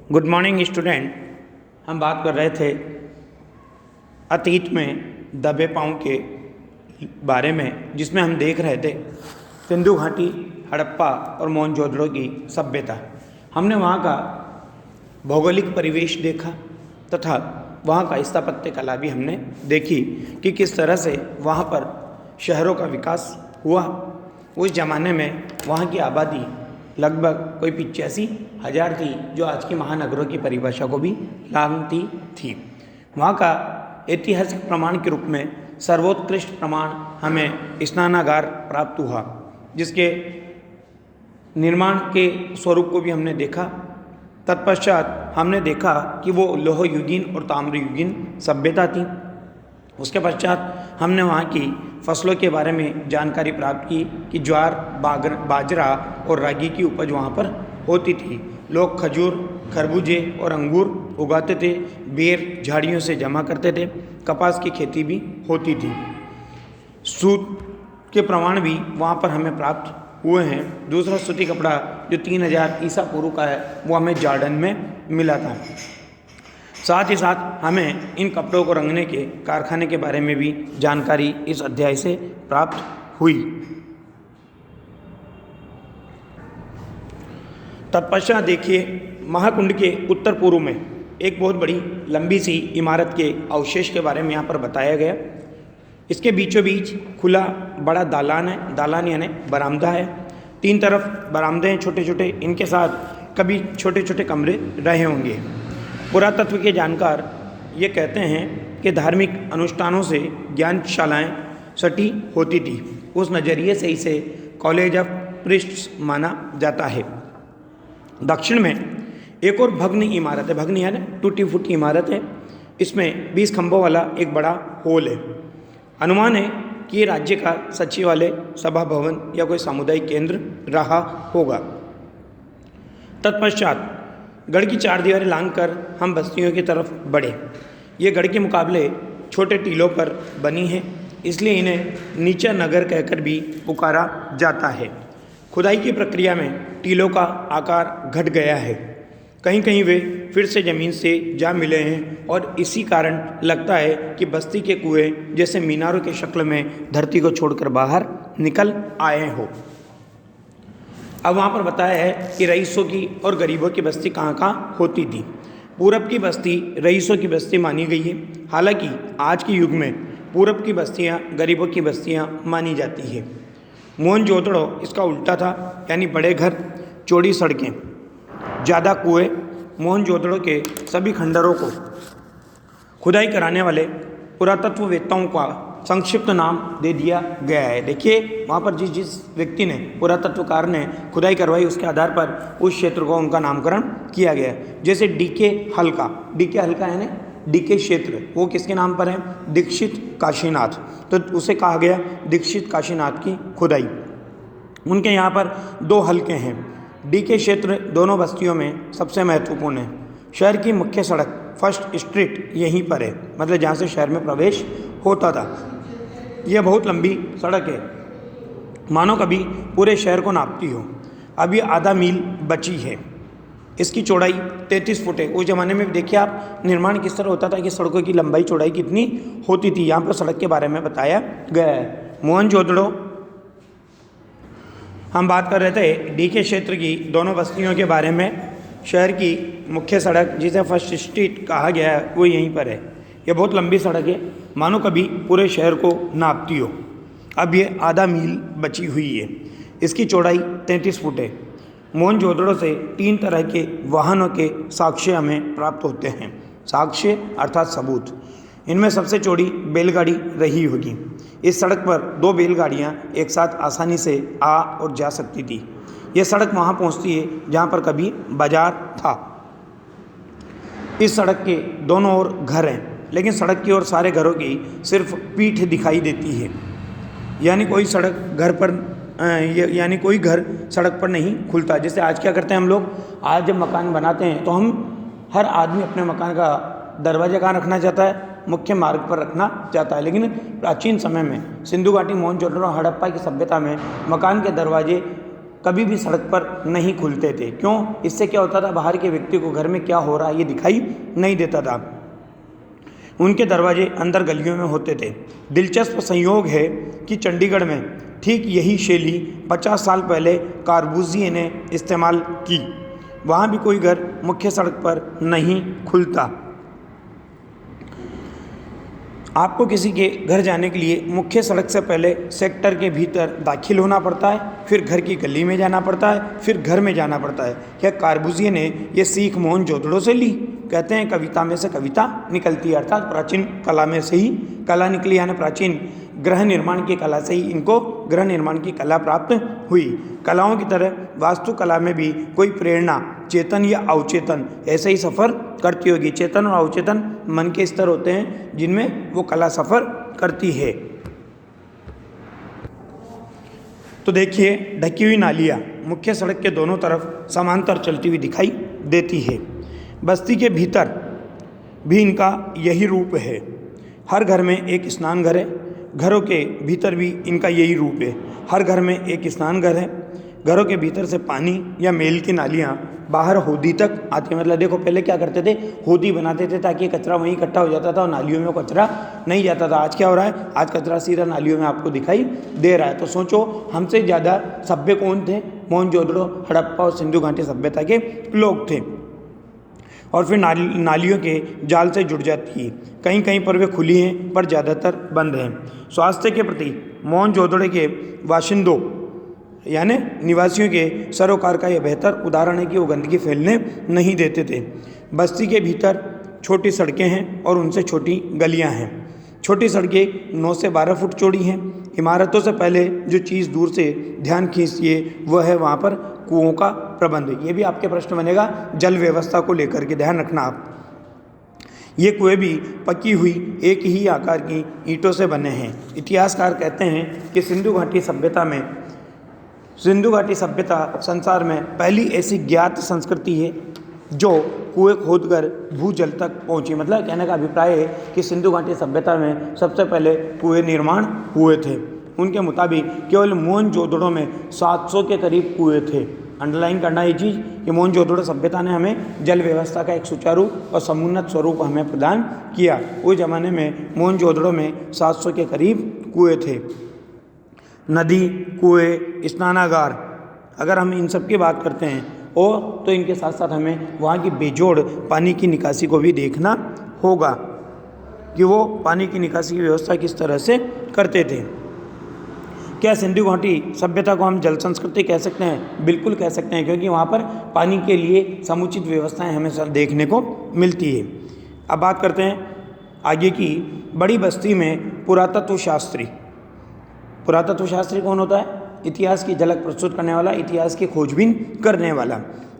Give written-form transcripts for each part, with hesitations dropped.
Good morning student. हम बात कर रहे थे अतीत में दबे पाँव के बारे में, जिसमें हम देख रहे थे सिंधु घाटी, हड़प्पा और मोहनजोदड़ो की सभ्यता। हमने वहाँ का भौगोलिक परिवेश देखा तथा वहाँ का स्थापत्य कला भी हमने देखी कि किस तरह से वहाँ पर शहरों का विकास हुआ। उस ज़माने में वहाँ की आबादी लगभग कोई 85,000 थी, जो आज की महानगरों की परिभाषा को भी लांघती थी। वहाँ का ऐतिहासिक प्रमाण के रूप में सर्वोत्कृष्ट प्रमाण हमें स्नानागार प्राप्त हुआ, जिसके निर्माण के स्वरूप को भी हमने देखा। तत्पश्चात हमने देखा कि वो लोहयुगीन और ताम्रयुगीन सभ्यता थी। उसके पश्चात हमने वहाँ की फसलों के बारे में जानकारी प्राप्त की कि ज्वार, बाजरा और रागी की उपज वहाँ पर होती थी। लोग खजूर, खरबूजे और अंगूर उगाते थे, बेर झाड़ियों से जमा करते थे, कपास की खेती भी होती थी। सूत के प्रमाण भी वहाँ पर हमें प्राप्त हुए हैं। दूसरा सूती कपड़ा जो 3000 ईसा पूर्व का है, वो हमें जॉर्डन में मिला था। साथ ही साथ हमें इन कपड़ों को रंगने के कारखाने के बारे में भी जानकारी इस अध्याय से प्राप्त हुई। तत्पश्चात देखिए, महाकुंड के उत्तर पूर्व में एक बहुत बड़ी लंबी सी इमारत के अवशेष के बारे में यहाँ पर बताया गया। इसके बीचों बीच खुला बड़ा दालान है। दालान यानी बरामदा है। 3 तरफ बरामदे हैं छोटे छोटे। इनके साथ कभी छोटे छोटे कमरे रहे होंगे। पुरातत्व के जानकार ये कहते हैं कि धार्मिक अनुष्ठानों से ज्ञानशालाएँ सटी होती थी। उस नज़रिए से इसे कॉलेज ऑफ प्रीस्ट्स माना जाता है। दक्षिण में एक और भग्न इमारत है। भग्न यानी टूटी फूटी इमारत है। इसमें 20 खंभों वाला एक बड़ा हॉल है। अनुमान है कि ये राज्य का सचिवालय, सभा भवन या कोई सामुदायिक केंद्र रहा होगा। तत्पश्चात गढ़ की 4 दीवारें लांघकर हम बस्तियों की तरफ बढ़े। ये गढ़ के मुकाबले छोटे टीलों पर बनी है, इसलिए इन्हें नीचा नगर कहकर भी पुकारा जाता है। खुदाई की प्रक्रिया में टीलों का आकार घट गया है। कहीं कहीं वे फिर से ज़मीन से जा मिले हैं और इसी कारण लगता है कि बस्ती के कुएं जैसे मीनारों के शक्ल में धरती को छोड़कर बाहर निकल आए हो। अब वहाँ पर बताया है कि रईसों की और गरीबों की बस्ती कहाँ कहाँ होती थी। पूरब की बस्ती रईसों की बस्ती मानी गई है। हालांकि आज के युग में पूरब की बस्तियाँ गरीबों की बस्तियाँ मानी जाती है। मोहनजोदड़ो इसका उल्टा था, यानी बड़े घर, चौड़ी सड़कें, ज़्यादा कुएँ। मोहनजोदड़ो के सभी खंडरों को खुदाई कराने वाले पुरातत्ववेत्ताओं का संक्षिप्त नाम दे दिया गया है। देखिए, वहाँ पर जिस व्यक्ति ने, पुरातत्वकार ने खुदाई करवाई, उसके आधार पर उस क्षेत्र को उनका नामकरण किया गया। जैसे डीके हल्का, डीके हल्का यानी डीके क्षेत्र, वो किसके नाम पर है? दीक्षित काशीनाथ। तो उसे कहा गया दीक्षित काशीनाथ की खुदाई। उनके यहाँ पर 2 हल्के हैं। डीके क्षेत्र दोनों बस्तियों में सबसे महत्वपूर्ण है। शहर की मुख्य सड़क फर्स्ट स्ट्रीट यहीं पर है, मतलब जहाँ से शहर में प्रवेश होता था। यह बहुत लंबी सड़क है, मानो कभी पूरे शहर को नापती हो। अब ये आधा मील बची है। इसकी चौड़ाई 33 फुट है। उस ज़माने में देखिए आप, निर्माण किस तरह होता था कि सड़कों की लंबाई चौड़ाई कितनी होती थी। यहाँ पर सड़क के बारे में बताया गया है। मोहनजोदड़ो हम बात कर रहे थे डीके क्षेत्र की दोनों बस्तियों के बारे में। शहर की मुख्य सड़क, जिसे फर्स्ट स्ट्रीट कहा गया है, वो यहीं पर है। ये बहुत लंबी सड़क है, मानो कभी पूरे शहर को नापती हो। अब ये आधा मील बची हुई है। इसकी चौड़ाई 33 फुट है। मोहनजोदड़ो से 3 तरह के वाहनों के साक्ष्य हमें प्राप्त होते हैं। साक्ष्य अर्थात सबूत। इनमें सबसे चौड़ी बैलगाड़ी रही होगी। इस सड़क पर 2 बैलगाड़ियाँ एक साथ आसानी से आ और जा सकती थी। यह सड़क वहाँ पहुँचती है जहाँ पर कभी बाजार था। इस सड़क के दोनों ओर घर हैं, लेकिन सड़क की ओर सारे घरों की सिर्फ पीठ दिखाई देती है। यानी कोई घर सड़क पर नहीं खुलता। जैसे आज क्या करते हैं हम लोग, आज जब मकान बनाते हैं तो हम हर आदमी अपने मकान का दरवाज़ा कहाँ रखना चाहता है? मुख्य मार्ग पर रखना चाहता है। लेकिन प्राचीन समय में सिंधु घाटी, मोहनजोदड़ो, हड़प्पा की सभ्यता में मकान के दरवाजे कभी भी सड़क पर नहीं खुलते थे। क्यों? इससे क्या होता था, बाहर के व्यक्ति को घर में क्या हो रहा है ये दिखाई नहीं देता था। उनके दरवाजे अंदर गलियों में होते थे। दिलचस्प संयोग है कि चंडीगढ़ में ठीक यही शैली 50 साल पहले कॉर्बूजिए ने इस्तेमाल की। वहाँ भी कोई घर मुख्य सड़क पर नहीं खुलता। आपको किसी के घर जाने के लिए मुख्य सड़क से पहले सेक्टर के भीतर दाखिल होना पड़ता है, फिर घर की गली में जाना पड़ता है, फिर घर में जाना पड़ता है। क्या कॉर्बूजिए ने ये सीख मोहनजोदड़ो से ली? कहते हैं कविता में से कविता निकलती है, अर्थात प्राचीन कला में से ही कला निकली, यानी प्राचीन गृह निर्माण की कला से ही इनको गृह निर्माण की कला प्राप्त हुई। कलाओं की तरह वास्तुकला में भी कोई प्रेरणा चेतन या अवचेतन ऐसे ही सफ़र करती होगी। चेतन और अवचेतन मन के स्तर होते हैं जिनमें वो कला सफ़र करती है। तो देखिए, ढकी हुई नालियाँ मुख्य सड़क के दोनों तरफ समांतर चलती हुई दिखाई देती है। बस्ती के भीतर भी इनका यही रूप है। हर घर में एक स्नान घर है, घरों के भीतर भी इनका यही रूप है। हर घर में एक स्नान घर है, घरों के भीतर से पानी या मेल की नालियाँ बाहर होदी तक आती है। मतलब देखो, पहले क्या करते थे, होदी बनाते थे ताकि कचरा वहीं इकट्ठा हो जाता था और नालियों में कचरा नहीं जाता था। आज क्या हो रहा है, आज कचरा सीधा नालियों में आपको दिखाई दे रहा है। तो सोचो, हमसे ज़्यादा सभ्य कौन थे? मोहनजोदड़ो, हड़प्पा और सिंधु घाटी सभ्यता के लोग थे। और फिर नालियों के जाल से जुड़ जाती है। कहीं कहीं पर वे खुली हैं पर ज़्यादातर बंद हैं। स्वास्थ्य के प्रति मोहनजोदड़ो के बाशिंदों यानी निवासियों के सरोकार का यह बेहतर उदाहरण है कि वो गंदगी फैलने नहीं देते थे। बस्ती के भीतर छोटी सड़कें हैं और उनसे छोटी गलियां हैं। छोटी सड़कें 9 से 12 फुट चौड़ी हैं। इमारतों से पहले जो चीज़ दूर से ध्यान खींचती है वह है वहाँ पर कुओं का प्रबंध। ये भी आपके प्रश्न बनेगा जल व्यवस्था को लेकर के, ध्यान रखना आप। ये कुएं भी पकी हुई एक ही आकार की ईंटों से बने हैं। इतिहासकार कहते हैं कि सिंधु घाटी सभ्यता संसार में पहली ऐसी ज्ञात संस्कृति है जो कुएं खोदकर भूजल तक पहुंची। मतलब कहने का अभिप्राय है कि सिंधु घाटी सभ्यता में सबसे पहले कुएं निर्माण हुए थे। उनके मुताबिक केवल मोहनजोदड़ो में 700 के करीब कुएं थे। अंडरलाइन करना ये चीज़ कि मोहनजोदड़ो सभ्यता ने हमें जल व्यवस्था का एक सुचारू और समुन्नत स्वरूप हमें प्रदान किया। उस ज़माने में मोहनजोदड़ो में 700 के करीब कुएं थे। नदी, कुएं, स्नानागार, अगर हम इन सब की बात करते हैं और तो इनके साथ साथ हमें वहाँ की बेजोड़ पानी की निकासी को भी देखना होगा कि वो पानी की निकासी की व्यवस्था किस तरह से करते थे। क्या सिंधु घाटी सभ्यता को हम जल संस्कृति कह सकते हैं? बिल्कुल कह सकते हैं, क्योंकि वहाँ पर पानी के लिए समुचित व्यवस्थाएं हमें देखने को मिलती है। अब बात करते हैं आगे की। बड़ी बस्ती में पुरातत्व शास्त्री कौन होता है? इतिहास की झलक प्रस्तुत करने वाला, इतिहास की खोजबीन करने वाला।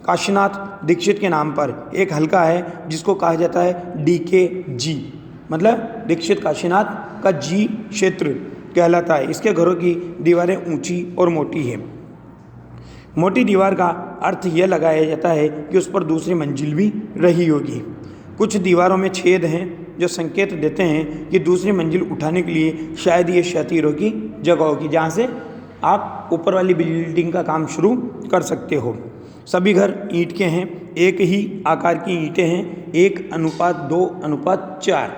काशीनाथ दीक्षित के नाम पर एक हल्का है जिसको कहा जाता है DKG, मतलब दीक्षित काशीनाथ का जी क्षेत्र कहलाता है। इसके घरों की दीवारें ऊंची और मोटी हैं। मोटी दीवार का अर्थ यह लगाया जाता है कि उस पर दूसरी मंजिल भी रही होगी। कुछ दीवारों में छेद हैं जो संकेत देते हैं कि दूसरी मंजिल उठाने के लिए शायद ये क्षतिरों की जगह होगी, जहाँ से आप ऊपर वाली बिल्डिंग का काम शुरू कर सकते हो। सभी घर ईंट के हैं, एक ही आकार की ईंटें हैं, 1:2:4।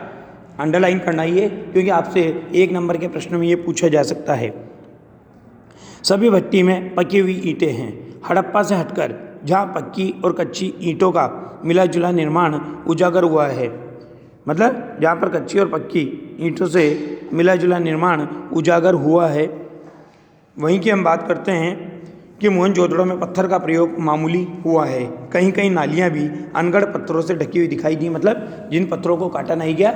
अंडरलाइन करना ये, क्योंकि आपसे 1 नंबर के प्रश्न में ये पूछा जा सकता है। सभी भट्टी में पकी हुई ईंटें हैं। हड़प्पा से हटकर जहाँ पक्की और कच्ची ईंटों का मिला जुला निर्माण उजागर हुआ है, मतलब जहाँ पर कच्ची और पक्की ईंटों से मिला जुला निर्माण उजागर हुआ है, वहीं की हम बात करते हैं कि मोहनजोदड़ो में पत्थर का प्रयोग मामूली हुआ है। कहीं कहीं नालियाँ भी अनगढ़ पत्थरों से ढकी हुई दिखाई दी, मतलब जिन पत्थरों को काटा नहीं गया,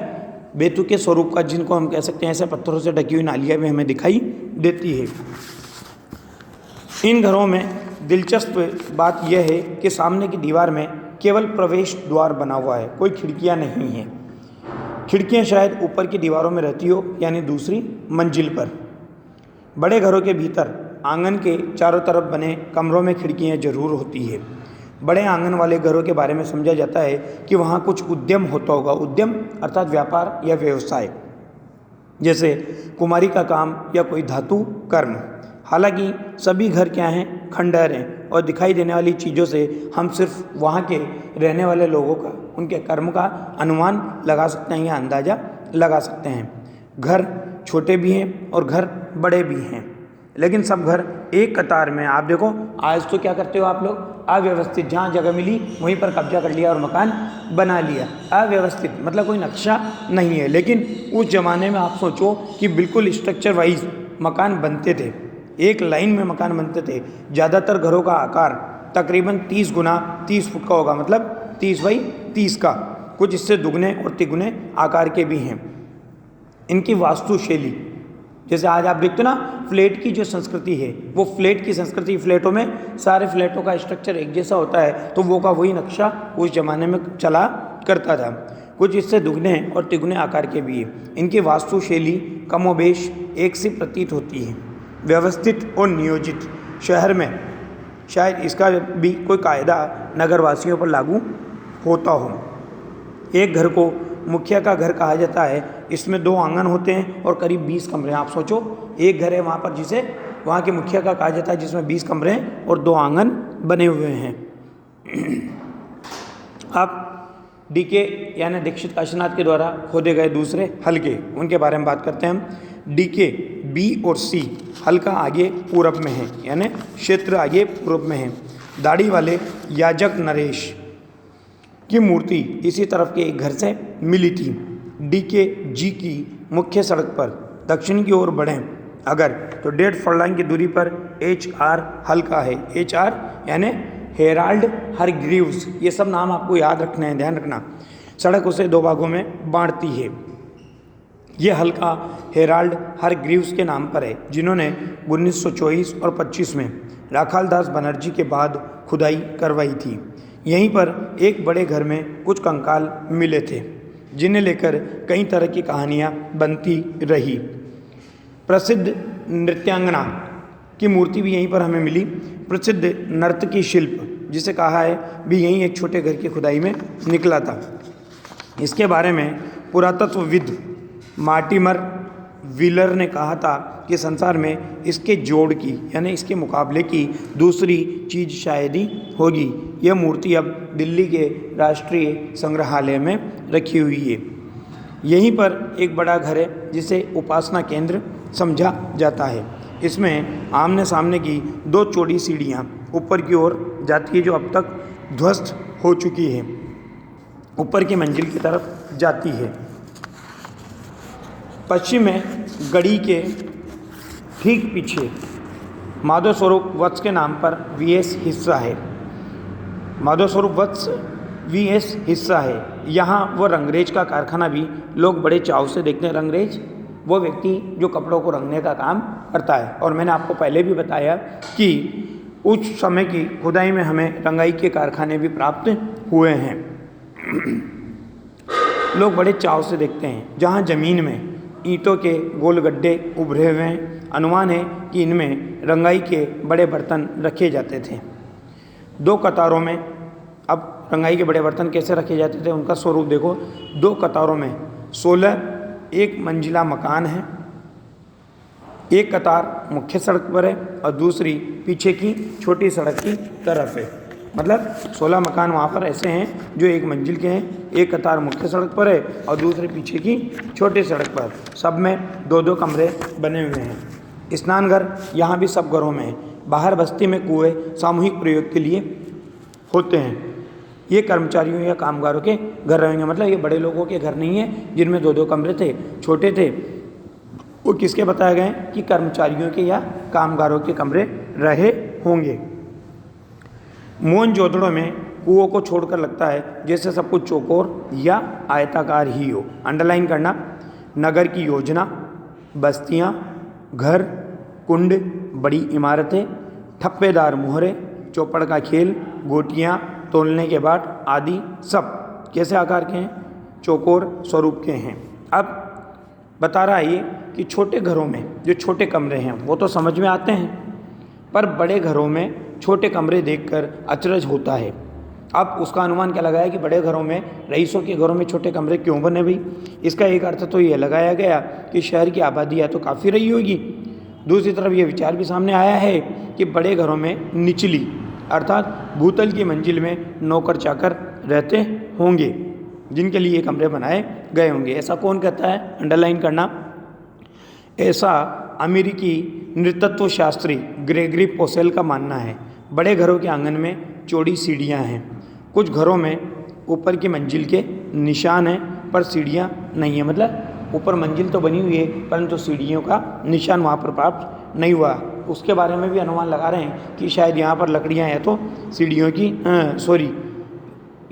बेतुके स्वरूप का जिनको हम कह सकते हैं, ऐसे पत्थरों से ढकी हुई नालियाँ भी हमें दिखाई देती है। इन घरों में दिलचस्प बात यह है कि सामने की दीवार में केवल प्रवेश द्वार बना हुआ है, कोई खिड़कियाँ नहीं हैं। खिड़कियाँ शायद ऊपर की दीवारों में रहती हो, यानी दूसरी मंजिल पर। बड़े घरों के भीतर आंगन के चारों तरफ बने कमरों में खिड़कियाँ जरूर होती है। बड़े आंगन वाले घरों के बारे में समझा जाता है कि वहाँ कुछ उद्यम होता होगा। उद्यम अर्थात व्यापार या व्यवसाय, जैसे कुमारी का काम या कोई धातु कर्म। हालांकि सभी घर क्या हैं, खंडहर हैं और दिखाई देने वाली चीज़ों से हम सिर्फ वहाँ के रहने वाले लोगों का, उनके कर्म का अनुमान लगा सकते हैं या अंदाज़ा लगा सकते हैं। घर छोटे भी हैं और घर बड़े भी हैं, लेकिन सब घर एक कतार में। आप देखो आज तो क्या करते हो आप लोग, अव्यवस्थित, जहाँ जगह मिली वहीं पर कब्जा कर लिया और मकान बना लिया। अव्यवस्थित मतलब कोई नक्शा नहीं है। लेकिन उस ज़माने में आप सोचो कि बिल्कुल स्ट्रक्चर वाइज मकान बनते थे, एक लाइन में मकान बनते थे। ज़्यादातर घरों का आकार तकरीबन 30 गुना 30 फुट का होगा, मतलब 30 बाई 30 का। कुछ इससे दुगने और तिगुने आकार के भी हैं। इनकी वास्तुशैली, जैसे आज आप देखते हो ना फ्लैट की जो संस्कृति है, वो फ्लैट की संस्कृति, फ्लैटों में सारे फ्लैटों का स्ट्रक्चर एक जैसा होता है, तो वो का वही नक्शा उस ज़माने में चला करता था। कुछ इससे दुगने और तिगुने आकार के भी है। इनकी वास्तुशैली कमोबेश एक सी प्रतीत होती है, व्यवस्थित और नियोजित। शहर में शायद इसका भी कोई कायदा नगरवासियों पर लागू होता हो। एक घर को मुखिया का घर कहा जाता है। इसमें 2 आंगन होते हैं और करीब 20 कमरे हैं। आप सोचो एक घर है वहाँ पर जिसे वहाँ के मुखिया का कहा जाता है, जिसमें 20 कमरे हैं और 2 आंगन बने हुए हैं। अब डीके यानी दीक्षित काशीनाथ के द्वारा खोदे गए दूसरे हल्के, उनके बारे में बात करते हैं हम। डीके बी और सी, हल्का आगे पूरब में है, यानी क्षेत्र आगे पूरब में है। दाढ़ी वाले याजक नरेश की मूर्ति इसी तरफ के एक घर से मिली थी। डीके जी की मुख्य सड़क पर दक्षिण की ओर बढ़ें अगर तो 1.5 फर्लॉन्ग की दूरी पर HR हल्का है। HR यानी हेराल्ड हरग्रीव्स, ये सब नाम आपको याद रखना है, ध्यान रखना। सड़क उसे 2 भागों में बांटती है। ये हल्का हेराल्ड हरग्रीव्स के नाम पर है, जिन्होंने 1924 और 25 में राखाल दास बनर्जी के बाद खुदाई करवाई थी। यहीं पर एक बड़े घर में कुछ कंकाल मिले थे, जिन्हें लेकर कई तरह की कहानियाँ बनती रही। प्रसिद्ध नृत्यांगना की मूर्ति भी यहीं पर हमें मिली। प्रसिद्ध नर्तकी शिल्प, जिसे कहा है, भी यहीं एक छोटे घर की खुदाई में निकला था। इसके बारे में पुरातत्वविद मार्टिमर व्हीलर ने कहा था कि संसार में इसके जोड़ की, यानी इसके मुकाबले की दूसरी चीज़ शायद ही होगी। यह मूर्ति अब दिल्ली के राष्ट्रीय संग्रहालय में रखी हुई है। यहीं पर एक बड़ा घर है जिसे उपासना केंद्र समझा जाता है। इसमें आमने सामने की 2 चौड़ी सीढ़ियाँ ऊपर की ओर जाती है, जो अब तक ध्वस्त हो चुकी है, ऊपर की मंजिल की तरफ जाती है। पश्चिम में गढ़ी के ठीक पीछे माधव स्वरूप वत्स के नाम पर VS हिस्सा है। माधव स्वरूप वत्स VS हिस्सा है। यहाँ वो रंगरेज का कारखाना भी लोग बड़े चाव से देखते हैं। रंगरेज वो व्यक्ति जो कपड़ों को रंगने का काम करता है। और मैंने आपको पहले भी बताया कि उस समय की खुदाई में हमें रंगाई के कारखाने भी प्राप्त हुए हैं। लोग बड़े चाव से देखते हैं। जहाँ ज़मीन में ईंटों के गोल गड्ढे उभरे हुए हैं, अनुमान है कि इनमें रंगाई के बड़े बर्तन रखे जाते थे। 2 कतारों में, अब रंगाई के बड़े बर्तन कैसे रखे जाते थे उनका स्वरूप देखो। 2 कतारों में 16 एक मंजिला मकान है। एक कतार मुख्य सड़क पर है और दूसरी पीछे की छोटी सड़क की तरफ है। मतलब 16 मकान वहाँ पर ऐसे हैं जो 1 मंजिल के हैं। एक कतार मुख्य सड़क पर है और दूसरे पीछे की छोटी सड़क पर। सब में 2-2 कमरे बने हुए हैं। स्नानघर यहाँ भी सब घरों में है। बाहर बस्ती में कुएँ सामूहिक प्रयोग के लिए होते हैं। ये कर्मचारियों या कामगारों के घर रहेंगे, मतलब ये बड़े लोगों के घर नहीं है जिनमें 2-2 कमरे थे, छोटे थे। वो किसके बताए गए कि कर्मचारियों के या कामगारों के कमरे रहे होंगे। मोहनजोदड़ो में कुओं को छोड़कर लगता है जैसे सब कुछ चौकोर या आयताकार ही हो। अंडरलाइन करना। नगर की योजना, बस्तियाँ, घर, कुंड, बड़ी इमारतें, ठप्पेदार मोहरे, चौपड़ का खेल, गोटियाँ, तोलने के बाट आदि सब कैसे आकार के हैं? चौकोर स्वरूप के हैं। अब बता रहा है ये कि छोटे घरों में जो छोटे कमरे हैं वो तो समझ में आते हैं, पर बड़े घरों में छोटे कमरे देखकर अचरज होता है। अब उसका अनुमान क्या लगाया कि बड़े घरों में, रईसों के घरों में छोटे कमरे क्यों बने भाई? इसका एक अर्थ तो ये लगाया गया कि शहर की आबादी या तो काफ़ी रही होगी, दूसरी तरफ ये विचार भी सामने आया है कि बड़े घरों में निचली अर्थात भूतल की मंजिल में नौकर चाकर रहते होंगे जिनके लिए कमरे बनाए गए होंगे। ऐसा कौन कहता है? अंडरलाइन करना। ऐसा अमेरिकी नृतत्व शास्त्री ग्रेगरी पोसेल का मानना है। बड़े घरों के आंगन में चौड़ी सीढ़ियाँ हैं। कुछ घरों में ऊपर की मंजिल के निशान हैं पर सीढ़ियाँ नहीं है, मतलब ऊपर मंजिल तो बनी हुई है परंतु सीढ़ियों का निशान वहाँ पर प्राप्त नहीं हुआ। उसके बारे में भी अनुमान लगा रहे हैं कि शायद यहाँ पर लकड़ियाँ हैं तो सीढ़ियों की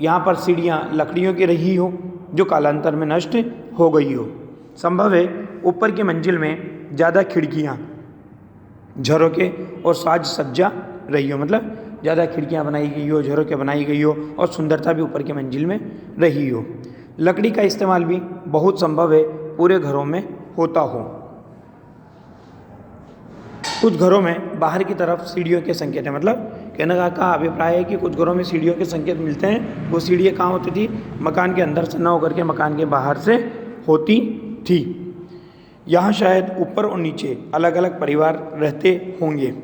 यहाँ पर सीढ़ियाँ लकड़ियों की रही हो जो कालांतर में नष्ट हो गई हो। संभव है ऊपर की मंजिल में ज़्यादा खिड़कियाँ, झरोके और साज सज्जा रही हो, मतलब ज़्यादा खिड़कियाँ बनाई गई हो, झरोके बनाई गई हो और सुंदरता भी ऊपर की मंजिल में रही हो। लकड़ी का इस्तेमाल भी बहुत संभव है पूरे घरों में होता हो। कुछ घरों में बाहर की तरफ सीढ़ियों के संकेत हैं, मतलब कहने का अभिप्राय है कि कुछ घरों में सीढ़ियों के संकेत मिलते हैं। वो सीढ़ियाँ कहाँ होती थी? मकान के अंदर से न होकर के मकान के बाहर से होती थी। यहाँ शायद ऊपर और नीचे अलग अलग परिवार रहते होंगे।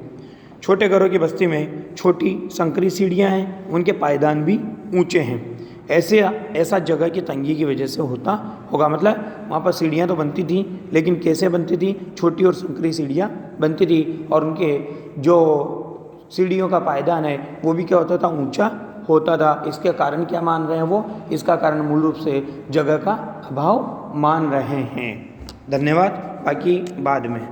छोटे घरों की बस्ती में छोटी संकरी सीढ़ियाँ हैं, उनके पायदान भी ऊंचे हैं। ऐसा जगह की तंगी की वजह से होता होगा, मतलब वहाँ पर सीढ़ियाँ तो बनती थी लेकिन कैसे बनती थी? छोटी और संकरी सीढ़ियाँ बनती थी और उनके जो सीढ़ियों का पायदान है वो भी क्या होता था? ऊंचा होता था। इसके कारण क्या मान रहे हैं वो? इसका कारण मूल रूप से जगह का अभाव मान रहे हैं। धन्यवाद, बाकी बाद में।